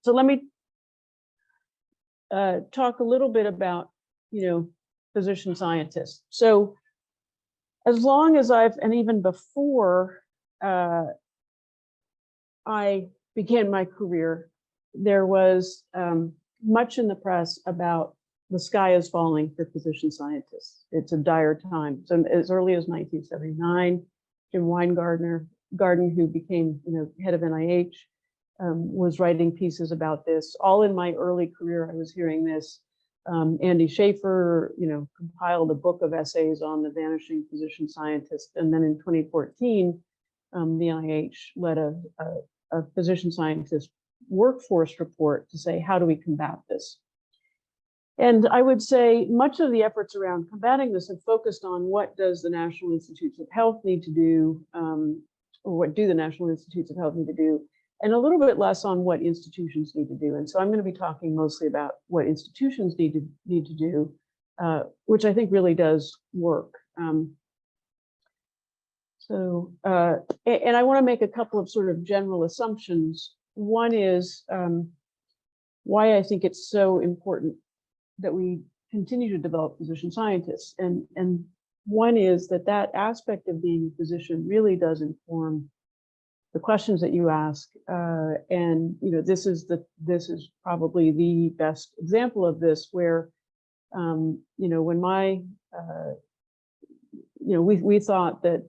So let me talk a little bit about, physician scientists. So as long as and even before I began my career, there was much in the press about the sky is falling for physician scientists. It's a dire time. So as early as 1979, Jim Weingarten, who became head of NIH, was writing pieces about this. All in my early career, I was hearing this. Andy Schaefer, compiled a book of essays on the vanishing physician scientist. And then in 2014, the NIH led a physician scientist workforce report to say, how do we combat this? And I would say much of the efforts around combating this have focused on what does the National Institutes of Health need to do, or what do the National Institutes of Health need to do, and a little bit less on what institutions need to do. And so I'm going to be talking mostly about what institutions need to do, which I think really does work. And I want to make a couple of sort of general assumptions. One is why I think it's so important that we continue to develop physician scientists. And one is that aspect of being a physician really does inform the questions that you ask. And this is probably the best example of this, where when we thought that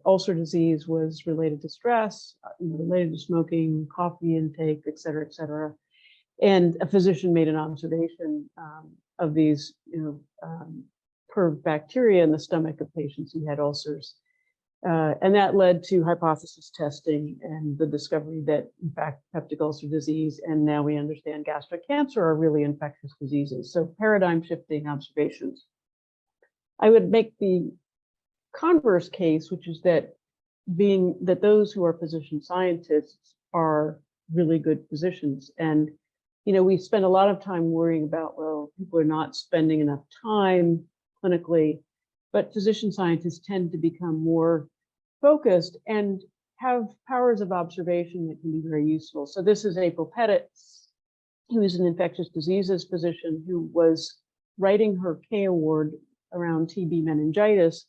ulcer disease was related to stress, related to smoking, coffee intake, et cetera, and a physician made an observation of these curved bacteria in the stomach of patients who had ulcers. And that led to hypothesis testing and the discovery that, in fact, peptic ulcer disease, and now we understand gastric cancer, are really infectious diseases. So paradigm shifting observations. I would make the converse case, which is that those who are physician scientists are really good physicians. And we spend a lot of time worrying about, well, people are not spending enough time clinically, but physician scientists tend to become more focused and have powers of observation that can be very useful. So this is April Pettit, who is an infectious diseases physician who was writing her K award around TB meningitis.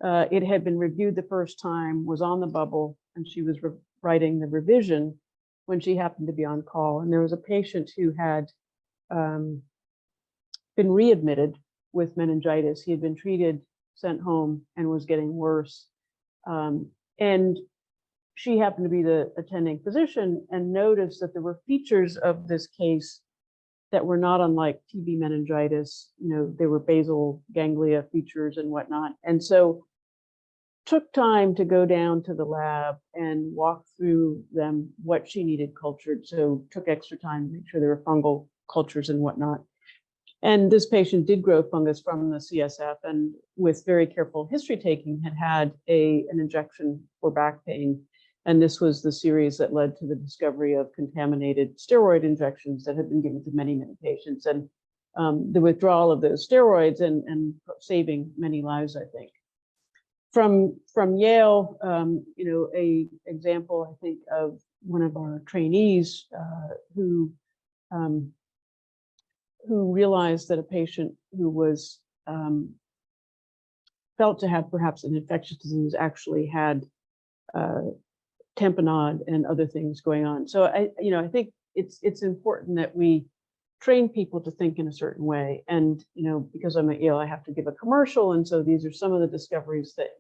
It had been reviewed the first time, was on the bubble, and she was writing the revision when she happened to be on call. And there was a patient who had been readmitted with meningitis. He had been treated, sent home, and was getting worse. And she happened to be the attending physician and noticed that there were features of this case that were not unlike TB meningitis. They were basal ganglia features and whatnot. And so took time to go down to the lab and walk through them, what she needed cultured. So took extra time to make sure there were fungal cultures and whatnot. And this patient did grow fungus from the CSF, and with very careful history taking had an injection for back pain. And this was the series that led to the discovery of contaminated steroid injections that had been given to many, many patients, and the withdrawal of those steroids and saving many lives, I think. From Yale, a example, I think, of one of our trainees who realized that a patient who was felt to have perhaps an infectious disease actually had tamponade and other things going on. So I think it's important that we train people to think in a certain way. And because I'm at Yale, I have to give a commercial, and so these are some of the discoveries that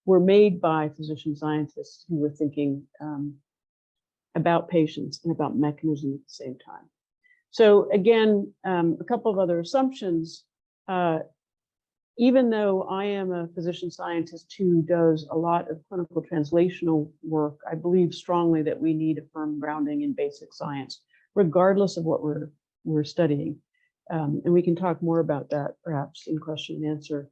were made by physician scientists who were thinking about patients and about mechanism at the same time. So again, a couple of other assumptions. Even though I am a physician scientist who does a lot of clinical translational work, I believe strongly that we need a firm grounding in basic science, regardless of what we're studying. And we can talk more about that perhaps in question and answer.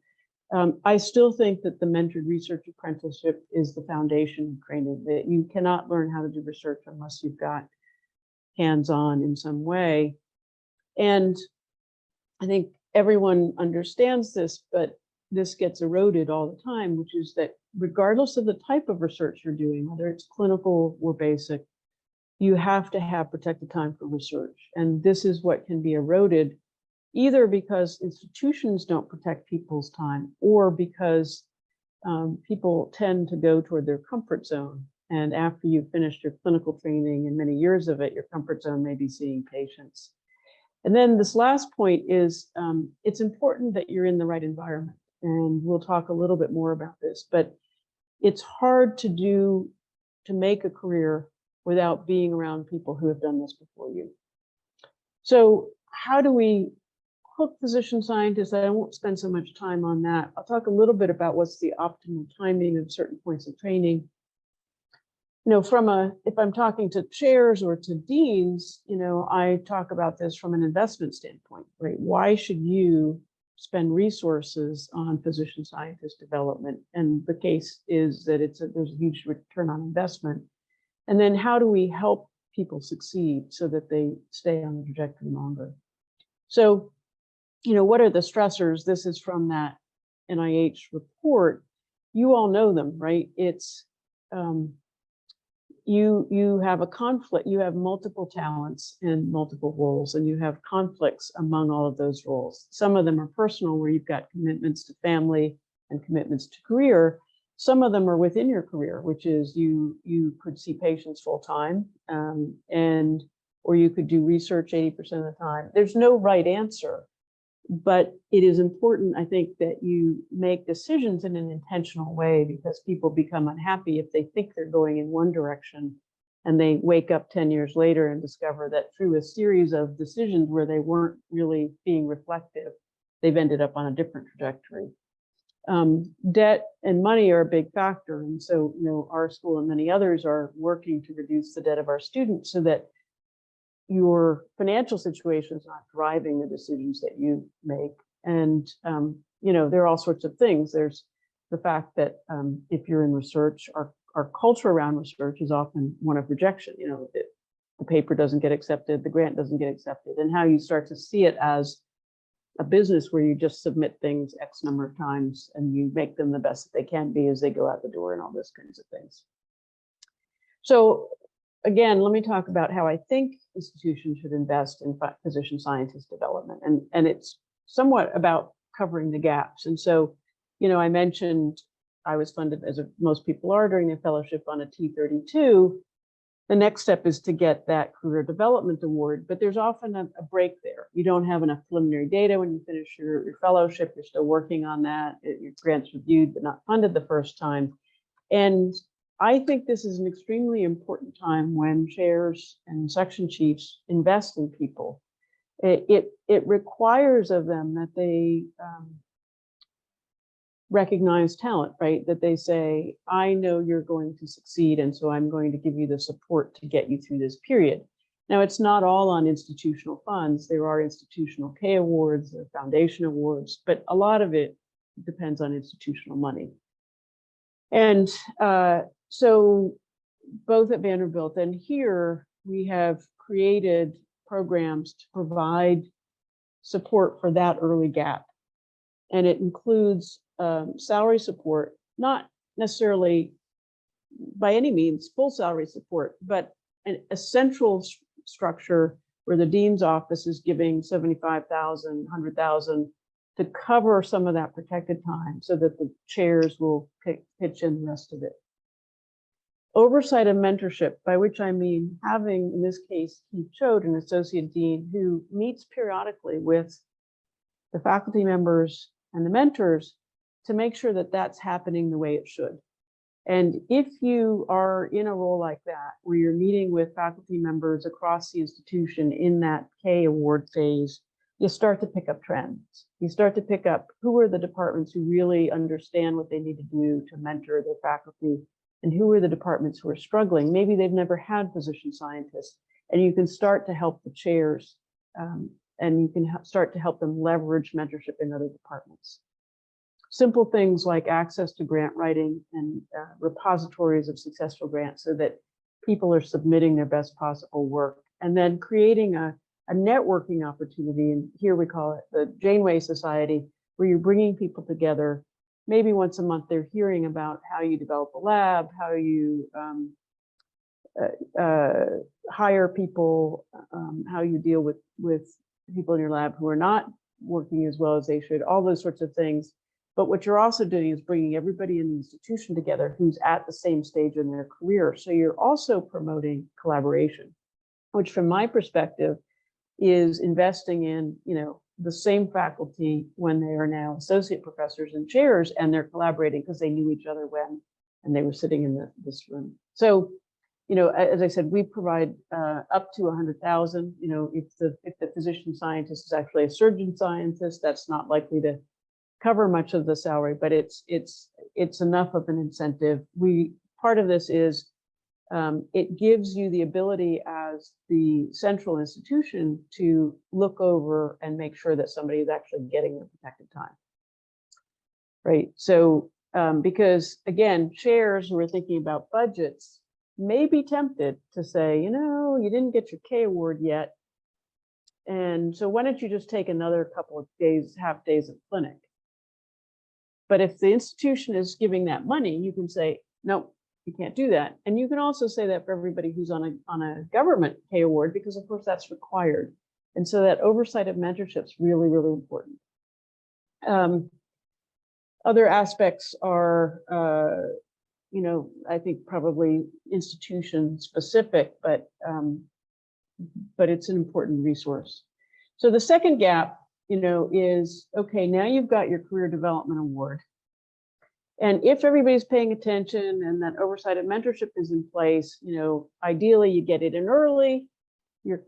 I still think that the mentored research apprenticeship is the foundation of training, that you cannot learn how to do research unless you've got hands-on in some way. And I think everyone understands this, but this gets eroded all the time, which is that regardless of the type of research you're doing, whether it's clinical or basic, you have to have protected time for research. And this is what can be eroded either because institutions don't protect people's time or because people tend to go toward their comfort zone. And after you've finished your clinical training and many years of it, your comfort zone may be seeing patients. And then this last point is it's important that you're in the right environment. And we'll talk a little bit more about this, but it's hard to make a career without being around people who have done this before you. So how do we hook physician scientists? I won't spend so much time on that. I'll talk a little bit about what's the optimal timing of certain points of training. You know, if I'm talking to chairs or to deans, you know, I talk about this from an investment standpoint, right? Why should you spend resources on physician scientist development? And the case is that there's a huge return on investment. And then how do we help people succeed so that they stay on the trajectory longer? So, you know, what are the stressors? This is from that NIH report. You all know them, right? It's you have a conflict, you have multiple talents and multiple roles, and you have conflicts among all of those roles. Some of them are personal, where you've got commitments to family and commitments to career. Some of them are within your career, which is you could see patients full time, or you could do research 80% of the time. There's no right answer, but it is important, I think, that you make decisions in an intentional way, because people become unhappy if they think they're going in one direction and they wake up 10 years later and discover that through a series of decisions where they weren't really being reflective, they've ended up on a different trajectory. Debt and money are a big factor. And so, you know, our school and many others are working to reduce the debt of our students so that your financial situation is not driving the decisions that you make. And, you know, there are all sorts of things. There's the fact that if you're in research, our culture around research is often one of rejection. You know, the paper doesn't get accepted, the grant doesn't get accepted, and how you start to see it as a business where you just submit things X number of times and you make them the best that they can be as they go out the door and all those kinds of things. So again, let me talk about how I think institutions should invest in physician scientist development. And it's somewhat about covering the gaps. And so, you know, I mentioned I was funded, as most people are, during their fellowship on a T32. The next step is to get that career development award, but there's often a break there. You don't have enough preliminary data when you finish your fellowship. You're still working on that. Your grant's reviewed, but not funded the first time. And I think this is an extremely important time when chairs and section chiefs invest in people. It requires of them that they recognize talent, right? That they say, I know you're going to succeed, and so I'm going to give you the support to get you through this period. Now, it's not all on institutional funds. There are institutional K awards, there are foundation awards, but a lot of it depends on institutional money. And so both at Vanderbilt and here, we have created programs to provide support for that early gap. And it includes salary support, not necessarily by any means full salary support, but a central structure where the dean's office is giving $75,000, $100,000 to cover some of that protected time so that the chairs will pitch in the rest of it. Oversight and mentorship, by which I mean having, in this case, Keith Choate, an associate dean who meets periodically with the faculty members and the mentors to make sure that that's happening the way it should. And if you are in a role like that, where you're meeting with faculty members across the institution in that K award phase, you start to pick up trends. You start to pick up who are the departments who really understand what they need to do to mentor their faculty, and who are the departments who are struggling. Maybe they've never had physician scientists, and you can start to help the chairs, and you can start to help them leverage mentorship in other departments. Simple things like access to grant writing and repositories of successful grants so that people are submitting their best possible work, and then creating a networking opportunity. And here we call it the Janeway Society, where you're bringing people together. Maybe once a month, they're hearing about how you develop a lab, how you hire people, how you deal with people in your lab who are not working as well as they should, all those sorts of things. But what you're also doing is bringing everybody in the institution together who's at the same stage in their career. So you're also promoting collaboration, which from my perspective is investing in, the same faculty when they are now associate professors and chairs, and they're collaborating because they knew each other and they were sitting in this room. So, as I said, we provide up to 100,000. If the physician scientist is actually a surgeon scientist, that's not likely to cover much of the salary, but it's enough of an incentive. Part of this is it gives you the ability as the central institution to look over and make sure that somebody is actually getting their protected time, right? So because again, chairs who are thinking about budgets may be tempted to say, you didn't get your K award yet, and so why don't you just take another couple of days, half days of clinic? But if the institution is giving that money, you can say, no, you can't do that. And you can also say that for everybody who's on a government K award, because of course that's required. And so that oversight of mentorship is really, really important. Other aspects are, I think probably institution specific, but it's an important resource. So the second gap, is, okay, now you've got your career development award. And if everybody's paying attention and that oversight of mentorship is in place, ideally you get it in early, your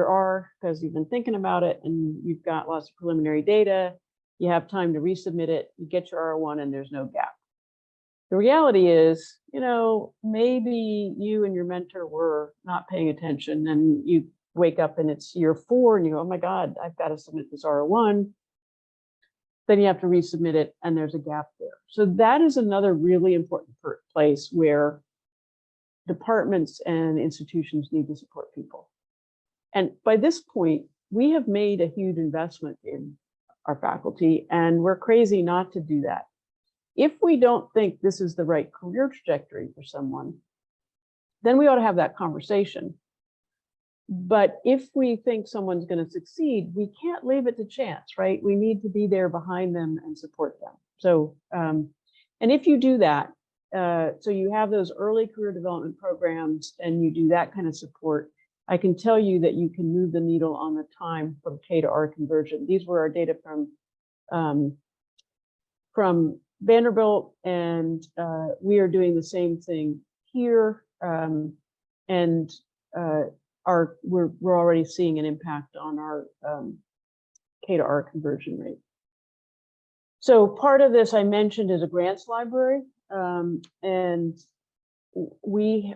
R, because you've been thinking about it and you've got lots of preliminary data, you have time to resubmit it, you get your R1 and there's no gap. The reality is, maybe you and your mentor were not paying attention and you wake up and it's year 4 and you go, oh my God, I've got to submit this R1. Then you have to resubmit it and there's a gap there. So that is another really important place where departments and institutions need to support people. And by this point, we have made a huge investment in our faculty and we're crazy not to do that. If we don't think this is the right career trajectory for someone, then we ought to have that conversation. But if we think someone's going to succeed, we can't leave it to chance, right? We need to be there behind them and support them. So, and if you do that, so you have those early career development programs and you do that kind of support, I can tell you that you can move the needle on the time from K to R conversion. These were our data from Vanderbilt, and we are doing the same thing here. We're already seeing an impact on our K to R conversion rate. So part of this I mentioned is a grants library, and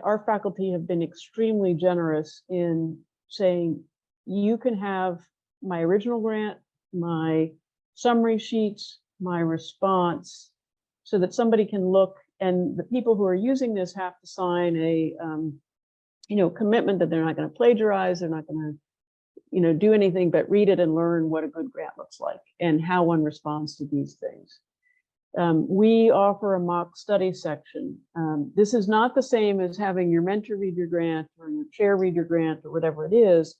our faculty have been extremely generous in saying, you can have my original grant, my summary sheets, my response, so that somebody can look, and the people who are using this have to sign a commitment that they're not going to plagiarize, they're not going to, do anything but read it and learn what a good grant looks like and how one responds to these things. We offer a mock study section. This is not the same as having your mentor read your grant or your chair read your grant or whatever it is,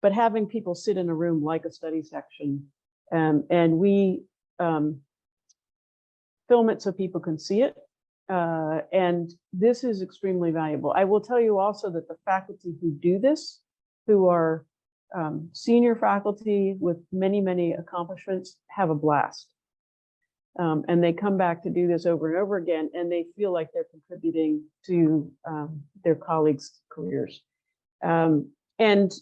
but having people sit in a room like a study section. And we film it so people can see it. And this is extremely valuable. I will tell you also that the faculty who do this, who are senior faculty with many, many accomplishments, have a blast. And they come back to do this over and over again, and they feel like they're contributing to their colleagues' careers. And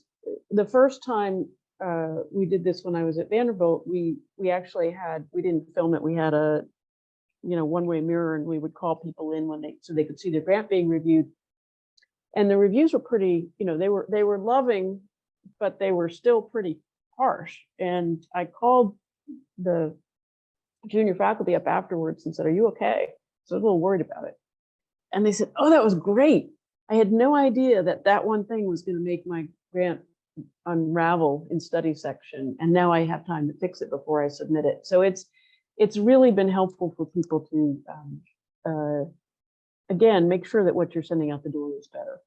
the first time we did this when I was at Vanderbilt, we actually we didn't film it, we had a one-way mirror, and we would call people in so they could see their grant being reviewed. And the reviews were pretty, they were loving, but they were still pretty harsh. And I called the junior faculty up afterwards and said, are you okay? So I was a little worried about it. And they said, oh, that was great. I had no idea that one thing was going to make my grant unravel in study section. And now I have time to fix it before I submit it. So it's really been helpful for people to, again, make sure that what you're sending out the door is better.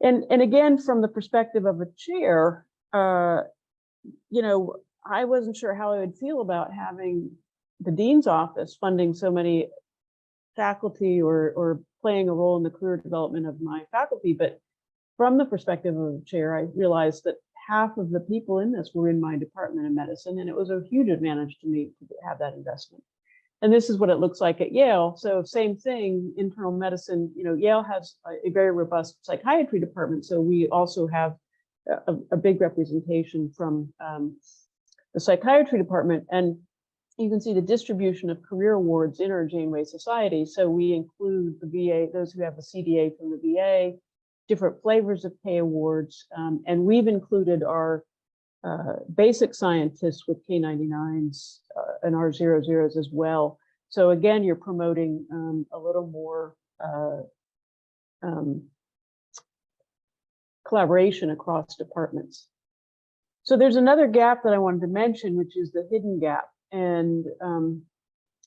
And again, from the perspective of a chair, you know, I wasn't sure how I would feel about having the dean's office funding so many faculty or playing a role in the career development of my faculty. But from the perspective of a chair, I realized that half of the people in this were in my department of medicine, and it was a huge advantage to me to have that investment. And this is what it looks like at Yale. So same thing, internal medicine, you know, Yale has a very robust psychiatry department. So we also have a big representation from the psychiatry department. And you can see the distribution of career awards in our Janeway Society. So we include the VA, those who have a CDA from the VA, different flavors of pay awards. And we've included our basic scientists with K99s and R00s as well. So again, you're promoting a little more collaboration across departments. So there's another gap that I wanted to mention, which is the hidden gap. And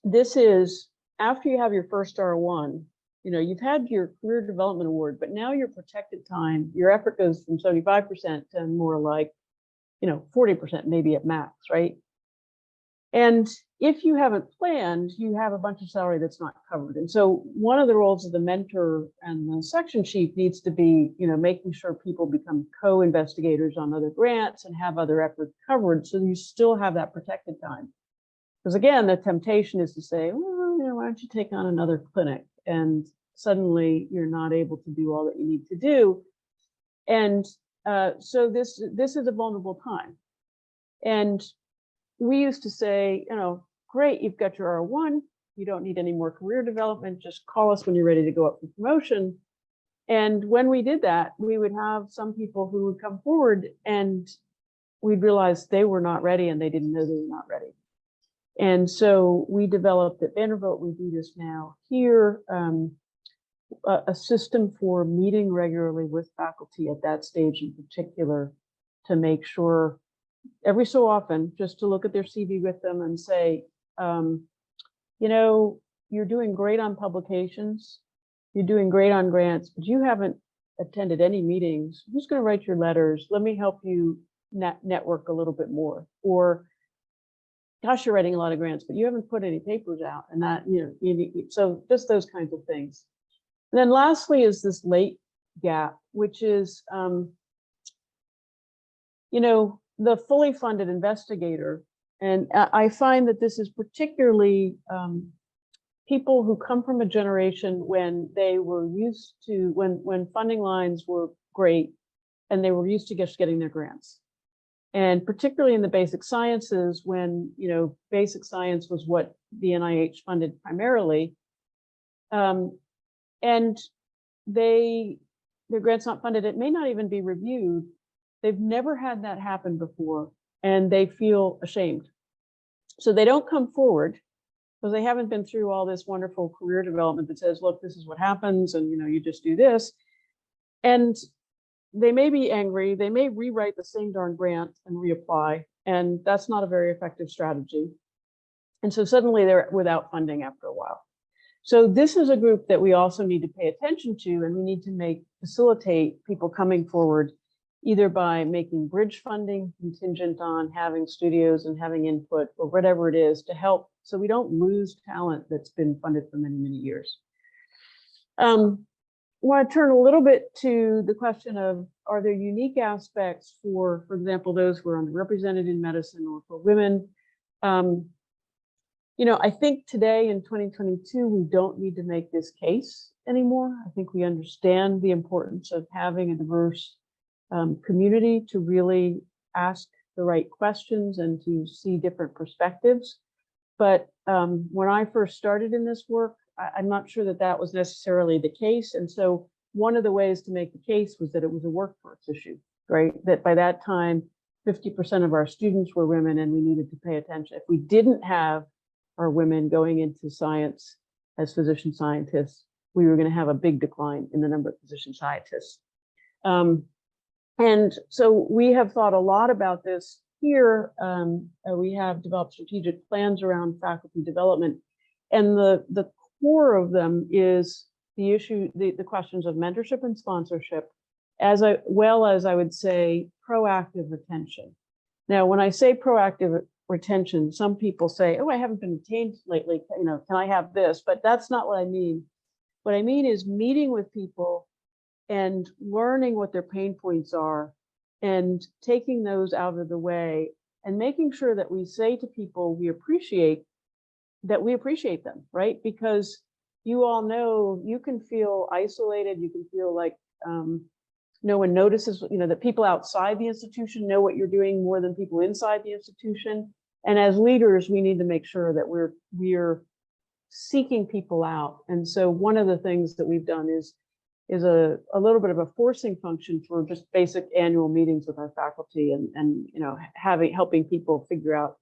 this is after you have your first R1, you know, you've had your career development award, but now your protected time, your effort goes from 75% to more like, you know, 40% maybe at max, right? And if you haven't planned, you have a bunch of salary that's not covered. And so one of the roles of the mentor and the section chief needs to be, you know, making sure people become co-investigators on other grants and have other efforts covered, so you still have that protected time. Because again, the temptation is to say, well, you know, why don't you take on another clinic? And suddenly you're not able to do all that you need to do. And so this is a vulnerable time. And we used to say, you know, great, you've got your R1, you don't need any more career development, just call us when you're ready to go up for promotion. And when we did that, we would have some people who would come forward and we'd realize they were not ready and they didn't know they were not ready. And so we developed at Vanderbilt, we do this now here, a system for meeting regularly with faculty at that stage in particular to make sure every so often just to look at their CV with them and say, you know, you're doing great on publications, you're doing great on grants, but you haven't attended any meetings. Who's going to write your letters? Let me help you network a little bit more. Or, gosh, you're writing a lot of grants, but you haven't put any papers out. And that, you know, so just those kinds of things. And then lastly is this late gap, which is, you know, the fully funded investigator. And I find that this is particularly people who come from a generation when they were used to, when funding lines were great and they were used to just getting their grants. And particularly in the basic sciences, when, you know, basic science was what the NIH funded primarily, and their grants not funded, it may not even be reviewed. They've never had that happen before, and they feel ashamed. So they don't come forward because they haven't been through all this wonderful career development that says, look, this is what happens, and, you know, you just do this. And they may be angry, they may rewrite the same darn grant and reapply, and that's not a very effective strategy. And so suddenly they're without funding after a while. So this is a group that we also need to pay attention to, and we need to facilitate people coming forward either by making bridge funding contingent on having studios and having input or whatever it is to help so we don't lose talent that's been funded for many, many years. I want to turn a little bit to the question of, are there unique aspects for example, those who are underrepresented in medicine or for women? You know, I think today in 2022, we don't need to make this case anymore. I think we understand the importance of having a diverse community to really ask the right questions and to see different perspectives. But when I first started in this work, I'm not sure that that was necessarily the case. And so one of the ways to make the case was that it was a workforce issue, right? That by that time, 50% of our students were women and we needed to pay attention. If we didn't have our women going into science as physician scientists, we were going to have a big decline in the number of physician scientists. And so we have thought a lot about this here. We have developed strategic plans around faculty development, and the core of them is the issue, the questions of mentorship and sponsorship, as well as I would say proactive retention. Now, when I say proactive retention, some people say, oh, I haven't been retained lately, you know, can I have this? But that's not what I mean. What I mean is meeting with people and learning what their pain points are and taking those out of the way and making sure that we say to people we appreciate them, right? Because you all know you can feel isolated, you can feel like no one notices, you know, that people outside the institution know what you're doing more than people inside the institution. And as leaders, we need to make sure that we're seeking people out. And so one of the things that we've done is a little bit of a forcing function for just basic annual meetings with our faculty and you know, helping people figure out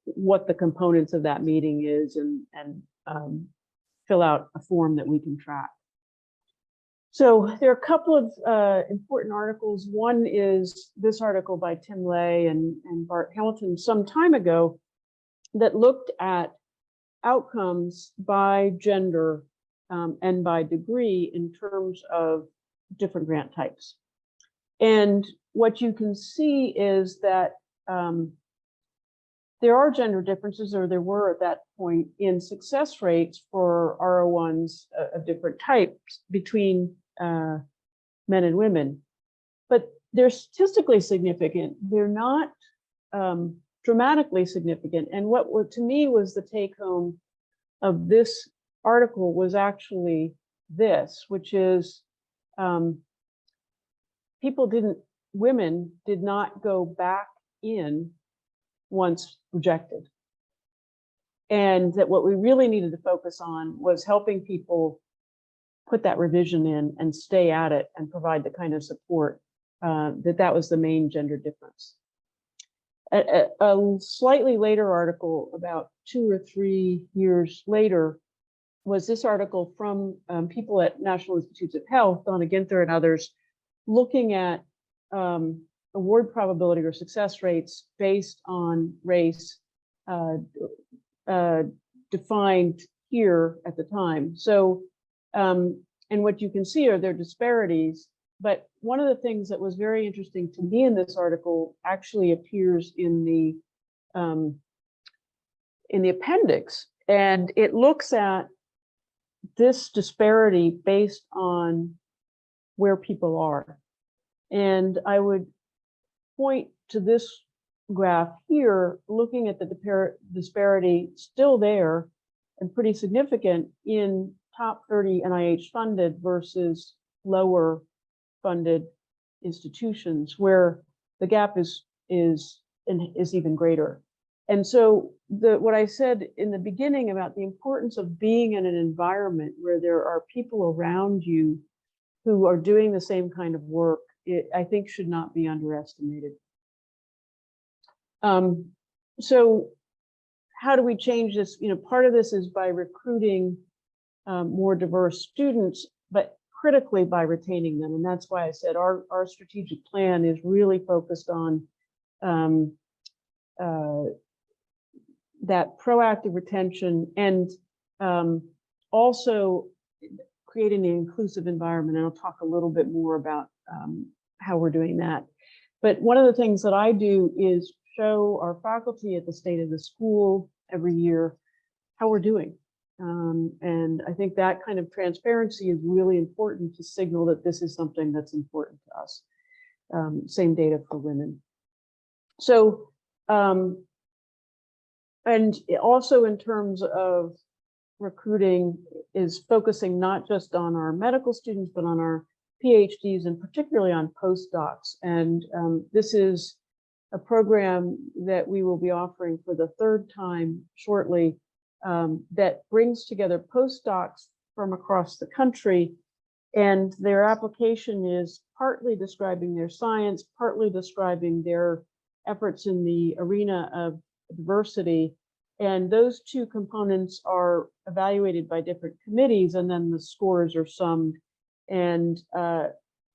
what the components of that meeting is and fill out a form that we can track. So there are a couple of important articles. One is this article by Tim Lay and Bart Hamilton some time ago that looked at outcomes by gender and by degree in terms of different grant types. And what you can see is that there are gender differences, or there were at that point, in success rates for R01s of different types between men and women. But they're statistically significant. They're not dramatically significant. And what to me was the take home of this article was actually this, which is women did not go back in once rejected. And that what we really needed to focus on was helping people put that revision in and stay at it and provide the kind of support that was the main gender difference. A slightly later article, about 2 or 3 years later, was this article from people at National Institutes of Health, Donna Ginther and others, looking at award probability or success rates based on race defined here at the time. So, and what you can see are their disparities. But one of the things that was very interesting to me in this article actually appears in the appendix, and it looks at this disparity based on where people are. And I would point to this graph here, looking at the disparity still there and pretty significant in top 30 NIH funded versus lower funded institutions, where the gap is even greater. And so what I said in the beginning about the importance of being in an environment where there are people around you who are doing the same kind of work, I think should not be underestimated. So how do we change this? You know, part of this is by recruiting more diverse students, but critically by retaining them. And that's why I said our strategic plan is really focused on that proactive retention and also creating an inclusive environment. And I'll talk a little bit more about how we're doing that. But one of the things that I do is show our faculty at the State of the School every year how we're doing. And I think that kind of transparency is really important to signal that this is something that's important to us. Same data for women. So, and also in terms of recruiting is focusing not just on our medical students, but on our PhDs and particularly on postdocs. And this is a program that we will be offering for the 3rd time shortly that brings together postdocs from across the country. And their application is partly describing their science, partly describing their efforts in the arena of diversity. And those two components are evaluated by different committees, and then the scores are summed. And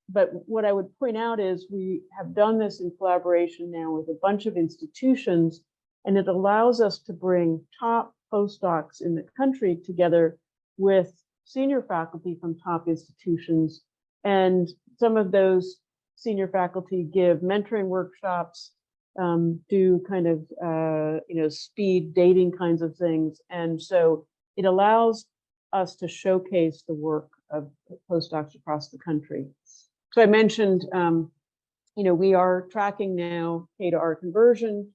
but what I would point out is we have done this in collaboration now with a bunch of institutions, and it allows us to bring top postdocs in the country together with senior faculty from top institutions. And some of those senior faculty give mentoring workshops, do kind of, speed dating kinds of things. And so it allows us to showcase the work of postdocs across the country. So I mentioned, we are tracking now K to R conversion.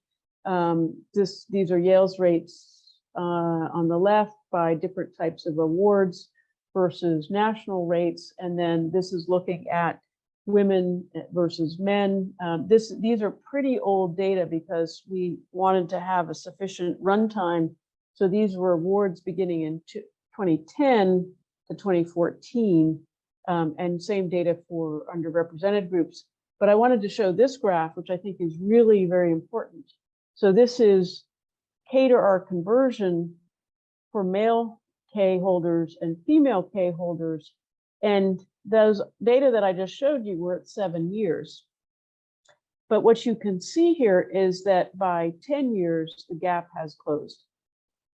These are Yale's rates on the left by different types of awards versus national rates. And then this is looking at women versus men. These are pretty old data because we wanted to have a sufficient runtime. So these were awards beginning in 2010 to 2014, and same data for underrepresented groups. But I wanted to show this graph, which I think is really very important. So this is K to R conversion for male K holders and female K holders. And those data that I just showed you were at 7 years. But what you can see here is that by 10 years, the gap has closed.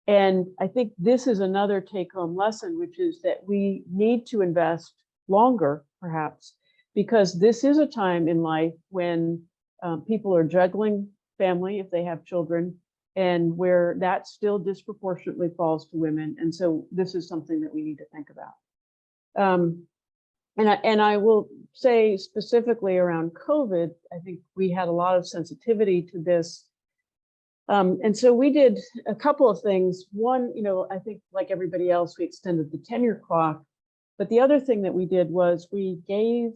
And I think this is another take-home lesson, which is that we need to invest longer, perhaps, because this is a time in life when people are juggling family if they have children, and where that still disproportionately falls to women. And so this is something that we need to think about. And I will say specifically around COVID, I think we had a lot of sensitivity to this. And so we did a couple of things. One, I think like everybody else, we extended the tenure clock. But the other thing that we did was we gave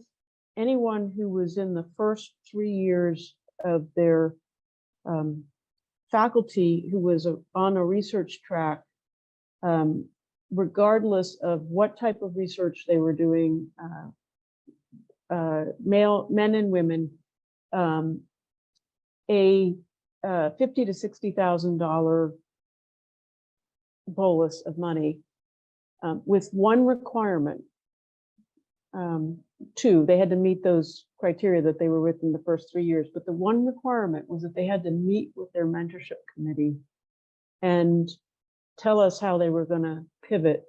anyone who was in the first 3 years of their faculty who was on a research track, regardless of what type of research they were doing, men and women, a $50,000 to $60,000 bolus of money, with one requirement. Two, they had to meet those criteria that they were within the first 3 years, but the one requirement was that they had to meet with their mentorship committee and tell us how they were going to pivot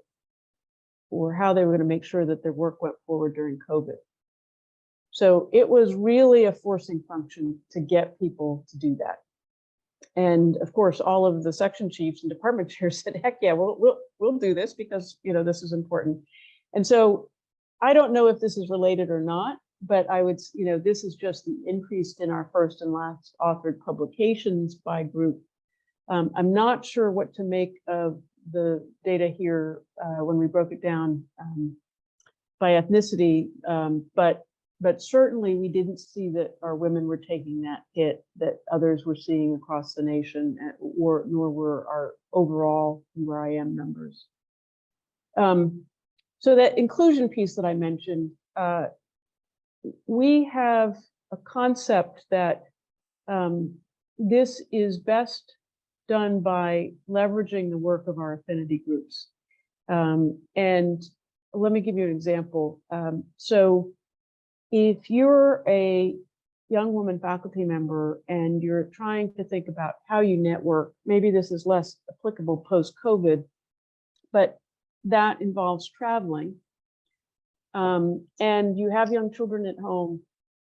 or how they were going to make sure that their work went forward during COVID. So it was really a forcing function to get people to do that. And of course, all of the section chiefs and department chairs said, heck yeah, we'll do this because, this is important. And so I don't know if this is related or not, but I would, this is just the increase in our first and last authored publications by group. I'm not sure what to make of the data here when we broke it down by ethnicity, but certainly we didn't see that our women were taking that hit that others were seeing across the nation, nor were our overall URIM numbers. So that inclusion piece that I mentioned, we have a concept that this is best done by leveraging the work of our affinity groups. And let me give you an example. So if you're a young woman faculty member and you're trying to think about how you network, maybe this is less applicable post-COVID, but that involves traveling. And you have young children at home,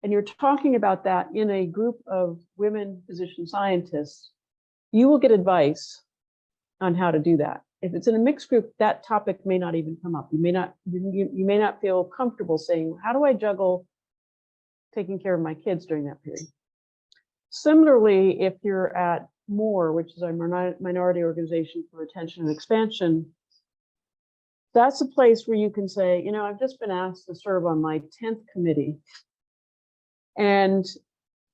and you're talking about that in a group of women physician scientists, you will get advice on how to do that. If it's in a mixed group, that topic may not even come up. You may not feel comfortable saying, how do I juggle taking care of my kids during that period? Similarly, if you're at MORE, which is our minority organization for retention and expansion, that's a place where you can say, I've just been asked to serve on my 10th committee. And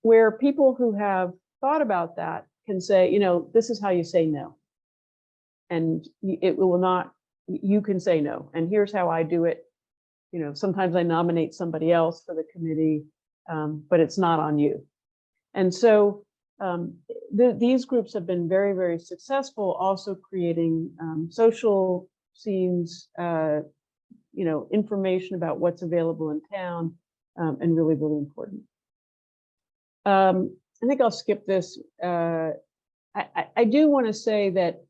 where people who have thought about that can say, this is how you say no. And it will not, you can say no. And here's how I do it. Sometimes I nominate somebody else for the committee, but it's not on you. And so these groups have been very, very successful, also creating social scenes, information about what's available in town, and really, really important. I think I'll skip this. I do want to say that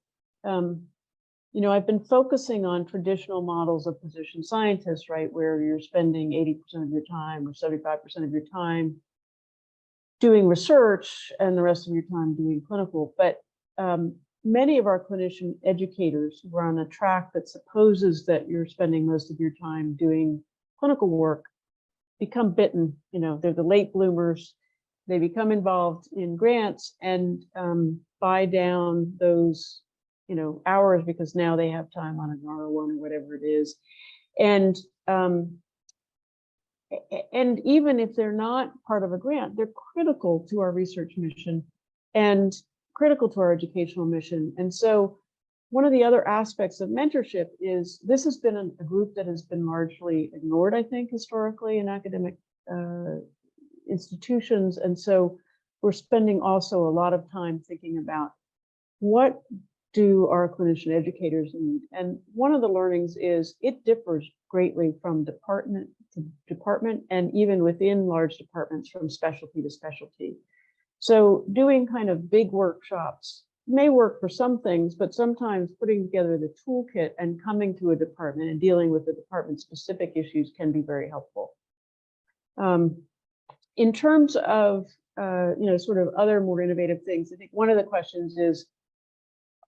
I've been focusing on traditional models of physician scientists, right, where you're spending 80% of your time or 75% of your time doing research and the rest of your time doing clinical. But many of our clinician educators who are on a track that supposes that you're spending most of your time doing clinical work become bitten. They're the late bloomers. They become involved in grants and buy down those hours because now they have time on an R01 or whatever it is. And even if they're not part of a grant, they're critical to our research mission and critical to our educational mission. And so one of the other aspects of mentorship is this has been a group that has been largely ignored, I think, historically in academic institutions. And so we're spending also a lot of time thinking about what do our clinician educators need? And one of the learnings is it differs greatly from department to department and even within large departments from specialty to specialty. So doing kind of big workshops may work for some things, but sometimes putting together the toolkit and coming to a department and dealing with the department specific issues can be very helpful. In terms of sort of other more innovative things, I think one of the questions is,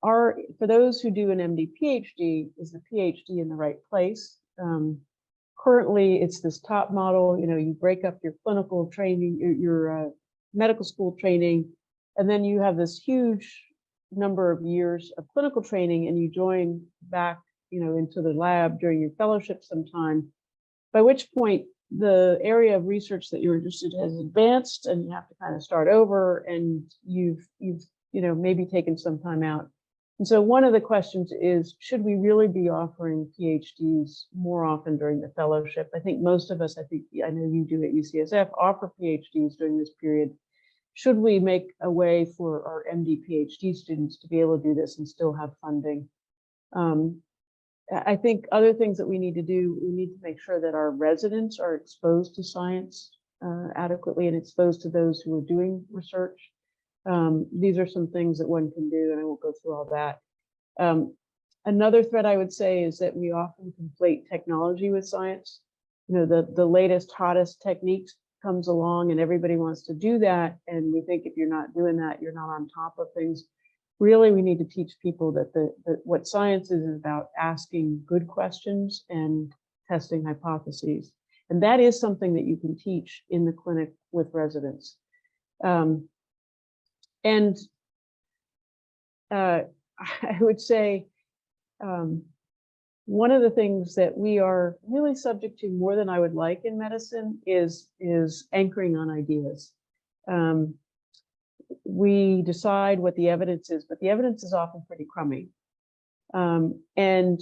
for those who do an MD PhD, is the PhD in the right place? Currently, it's this top model. You break up your clinical training, your medical school training, and then you have this huge number of years of clinical training, and you join back, into the lab during your fellowship sometime. By which point, the area of research that you're interested in has advanced, and you have to kind of start over, and you've maybe taken some time out. And so one of the questions is, should we really be offering PhDs more often during the fellowship? I think most of us, I know you do at UCSF, offer PhDs during this period. Should we make a way for our MD PhD students to be able to do this and still have funding? I think other things that we need to do, we need to make sure that our residents are exposed to science adequately and exposed to those who are doing research. These are some things that one can do, and I won't go through all that. Another thread I would say is that we often conflate technology with science. The latest, hottest techniques comes along and everybody wants to do that. And we think if you're not doing that, you're not on top of things. Really, we need to teach people that what science is about asking good questions and testing hypotheses. And that is something that you can teach in the clinic with residents. I would say one of the things that we are really subject to more than I would like in medicine is anchoring on ideas. We decide what the evidence is, but the evidence is often pretty crummy. And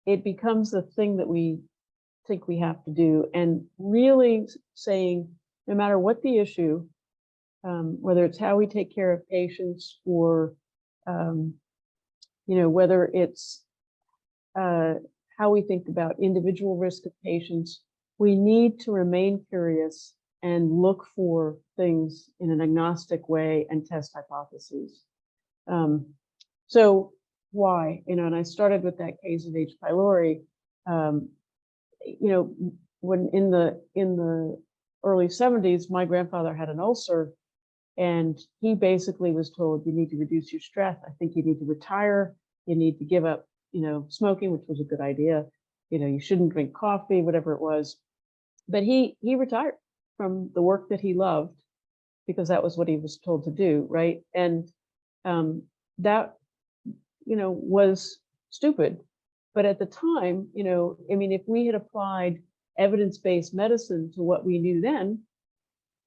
it becomes the thing that we think we have to do, and really saying, no matter what the issue, whether it's how we take care of patients or whether it's how we think about individual risk of patients, we need to remain curious and look for things in an agnostic way and test hypotheses. So why? And I started with that case of H. pylori. When in the early 70s, my grandfather had an ulcer, and he basically was told, you need to reduce your stress. I think you need to retire. You need to give up, smoking, which was a good idea. You shouldn't drink coffee, whatever it was. But he retired from the work that he loved because that was what he was told to do, right? And that, was stupid. But at the time, if we had applied evidence-based medicine to what we knew then,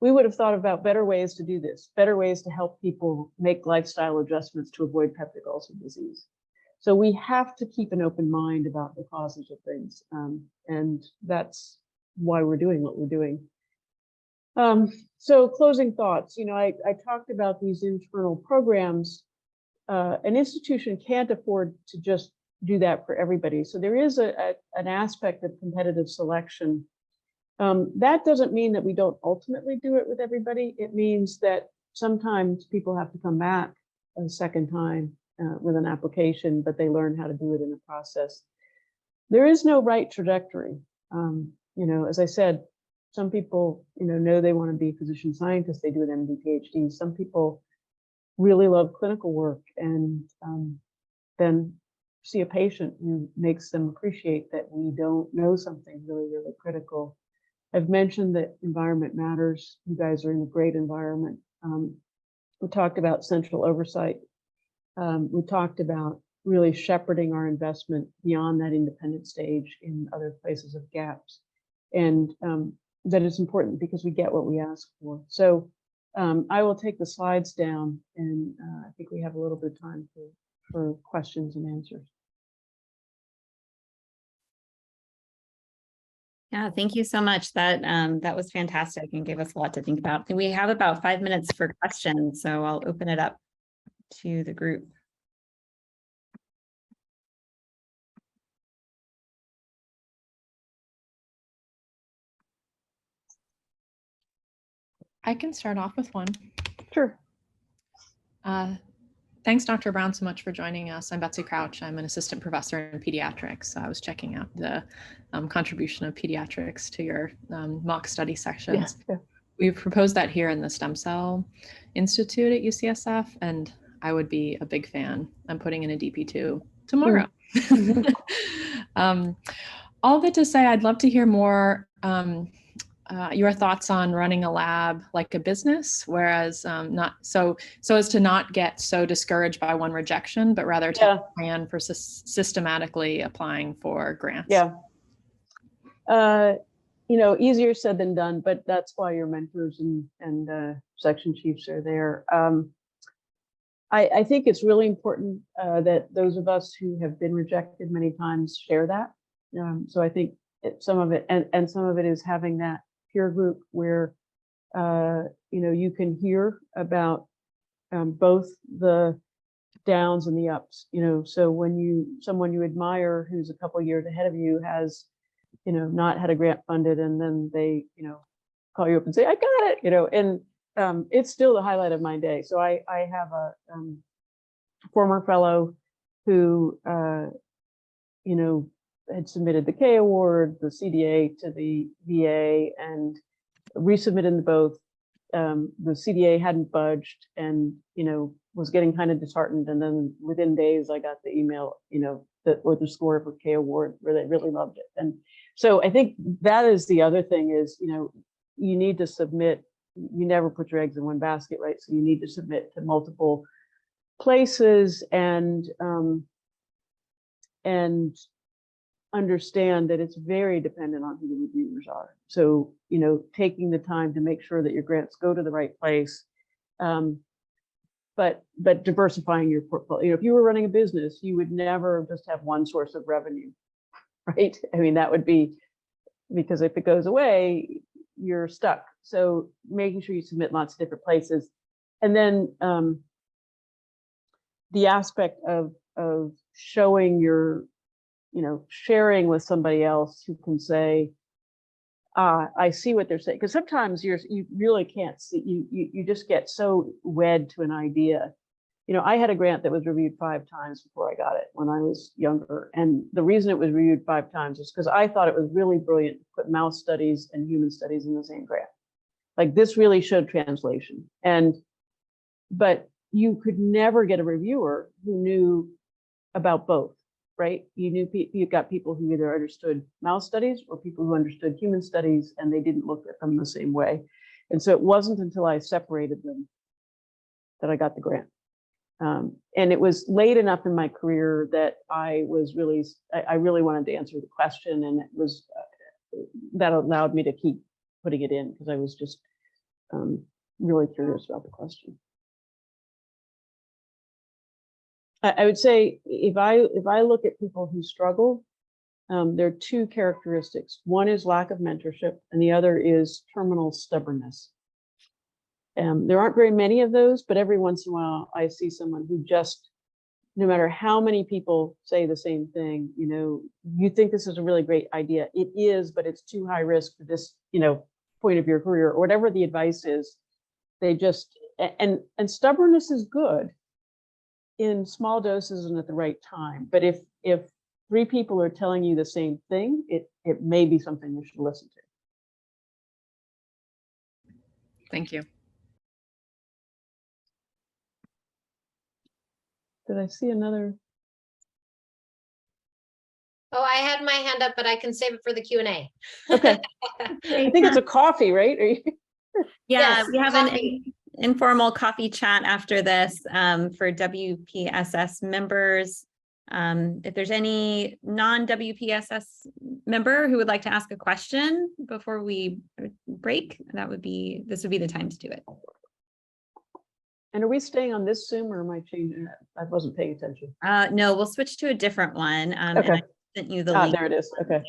we would have thought about better ways to do this, better ways to help people make lifestyle adjustments to avoid peptic ulcer disease. So we have to keep an open mind about the causes of things. And that's why we're doing what we're doing. So closing thoughts, I talked about these internal programs. An institution can't afford to just do that for everybody. So there is an aspect of competitive selection. That doesn't mean that we don't ultimately do it with everybody. It means that sometimes people have to come back a second time with an application, but they learn how to do it in a process. There is no right trajectory. As I said, some people, know they want to be physician scientists. They do an MD, PhD. Some people really love clinical work and then see a patient who makes them appreciate that we don't know something really, really critical. I've mentioned that environment matters. You guys are in a great environment. We talked about central oversight. We talked about really shepherding our investment beyond that independent stage in other places of gaps. And that is important because we get what we ask for. So I will take the slides down, and I think we have a little bit of time for questions and answers. Yeah, thank you so much. That was fantastic and gave us a lot to think about. And we have about 5 minutes for questions, so I'll open it up to the group. I can start off with one. Sure. Thanks, Dr. Brown, so much for joining us. I'm Betsy Crouch. I'm an assistant professor in pediatrics. I was checking out the contribution of pediatrics to your mock study sections. Yeah. We've proposed that here in the Stem Cell Institute at UCSF, and I would be a big fan. I'm putting in a DP2 tomorrow. All that to say, I'd love to hear more your thoughts on running a lab like a business, whereas not so as to not get so discouraged by one rejection, but rather to plan for systematically applying for grants. Yeah. Easier said than done, but that's why your mentors and section chiefs are there. I think it's really important that those of us who have been rejected many times share that. So I think some of it, and some of it is having that peer group where you can hear about both the downs and the ups. So when someone you admire who's a couple of years ahead of you has not had a grant funded, and then they call you up and say, I got it, and it's still the highlight of my day. So I have a former fellow who had submitted the K award, the CDA to the VA, and resubmitted both. The CDA hadn't budged, and was getting kind of disheartened. And then within days, I got the email, or the score for K award, where they really loved it. And so I think that is the other thing is, you need to submit. You never put your eggs in one basket, right? So you need to submit to multiple places and understand that it's very dependent on who the reviewers are. So, taking the time to make sure that your grants go to the right place, but diversifying your portfolio. If you were running a business, you would never just have one source of revenue, right? I mean, that would be, because if it goes away, you're stuck. So making sure you submit lots of different places. And then the aspect of showing your sharing with somebody else who can say, I see what they're saying. Because sometimes you really can't see, you just get so wed to an idea. I had a grant that was reviewed 5 times before I got it when I was younger. And the reason it was reviewed 5 times is because I thought it was really brilliant to put mouse studies and human studies in the same grant. Like, this really showed translation. But you could never get a reviewer who knew about both. Right? You got people who either understood mouse studies or people who understood human studies, and they didn't look at them the same way. And so it wasn't until I separated them that I got the grant. And it was late enough in my career that I really wanted to answer the question, and it was that allowed me to keep putting it in because I was just really curious about the question. I would say if I look at people who struggle, there are 2 characteristics. One is lack of mentorship, and the other is terminal stubbornness. There aren't very many of those, but every once in a while I see someone who just, no matter how many people say the same thing, you think this is a really great idea. It is, but it's too high risk for this, point of your career, or whatever the advice is. They just, and stubbornness is good. in small doses and at the right time. But if 3 people are telling you the same thing, it may be something you should listen to. Thank you. Did I see another? Oh, I had my hand up, but I can save it for the Q&A. Okay. I think it's a coffee, right? Are you? Yeah, Yes, we have coffee. an informal coffee chat after this for WPSS members. If there's any non-WPSS member who would like to ask a question before we break, this would be the time to do it. And are we staying on this Zoom or am I changing it? I wasn't paying attention. No, we'll switch to a different one. And Okay. I sent you the link There it is. Okay.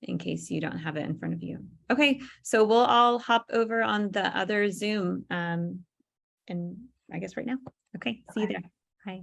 in case you don't have it in front of you. Okay, so we'll all hop over on the other Zoom and I guess right now. Okay, see you there. Bye.